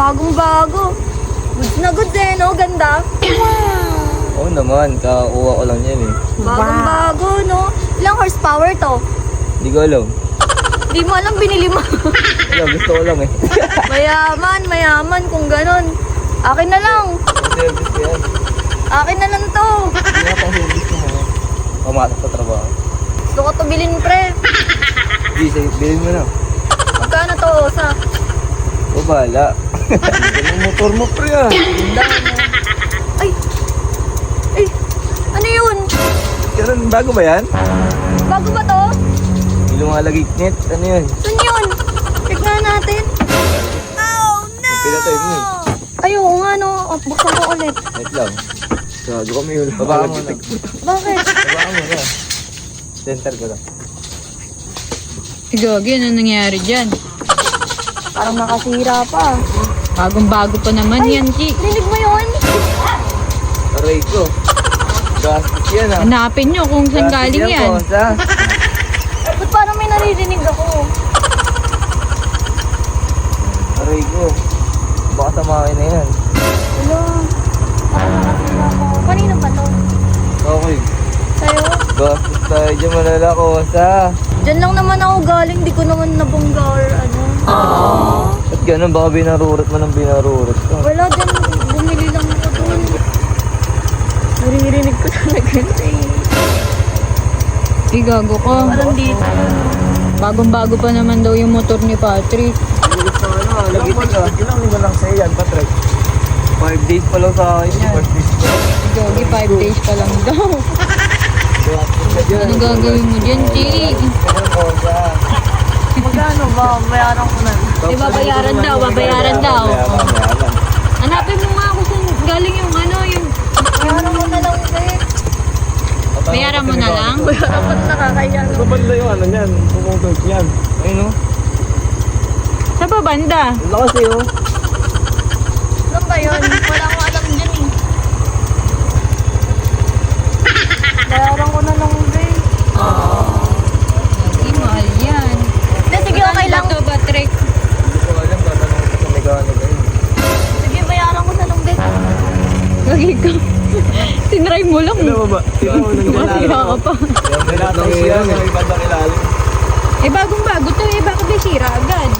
Bagong-bago. Goods na goods eh, no? Ganda. Oo naman, kakuha ko lang yan eh. Bagong-bago, no? Ilang horsepower to? Hindi ko alam. Di mo alam, binili mo. Wala, gusto ko lang eh. Mayaman kung ganon. Akin na lang. Service ko yan. Akin na lang to. Hindi na pang service na yan. Pumasok sa trabaho. Gusto ko to bilhin, pre. Hindi, bilhin mo na. Magkano to, Osa? O bahala. Ang motor mo pre ah. Ganda, no? Ay! Ay! Ano yun? Ganun, bago ba yan? Bago ba to? May lumalagiknit. Ano yun? Saan yun? Check nga natin. Oh, no! Pinatay mo eh. Ay, oo nga, no? Oh, buksan ko ulit. Wait lang. Gago kami yun. Babaan mo na. Bakit? Babaan mo na. Center ko lang. Gagi, ano nangyari dyan? Parang nakasira pa. Bagong-bago pa naman yan, Chi. Rinig mo yun? Aray ko. Gastos yan ah. Hanapin nyo kung saan galing yan. Kosa. Ba't parang may naririnig ako? Aray ko. Baka tamakin na yan. Hello? Parang nakasira ako. Kanino ba to? Okay. Sa'yo? Gastos tayo dyan, malala kosa. Diyan lang naman ako galing. Di ko naman nabungga or ano. Ba't ganun? Baka binarurot mo ng binarurot ka. Wala dyan. Bumili lang ako doon. Naririnig ko talaga eh. Gago ko. Parang dito. Bagong-bago pa naman daw yung motor ni Patrick. Bilis na ano, lagitik ka. Ilang lima lang sa'yo yan, Patrick. 5 days pa lang sa akin yan. 5 days pa lang. Gagi, 5 days pa lang daw. Ano gagawin mo dyan, Chi? Ganun kosa. Magkano ba? Bayaran ko na. Eh, babayaran daw. Mayaman. Hanapin mo nga kung saan galing yung ano, yung... Bayaran mo na lang ulit. Bayaran mo na lang? Bayaran ko na nakakaya. Sa banda yung ano niyan, pumutog yan. Ayun o. Sa ba banda? Ang lakas eh oh. Ano ba yun? Wala akong alam dyan eh. Bayaran ko na lang ulit. Gagi, mahal yan. Hindi, sige okay lang. Ano ba ito, Patrick? Hindi ko alam, tatanong ko sa mechanic ayun. Sige, bayaran ko na lang ulit. Gagi ka. Tinry mo lang. Ano ba? Sino mo nang Masira ka pa. Kaya may Kailangan lang siya yan sa ibang ilalim. Eh, bagong-bago to eh. Bakit may sira agad?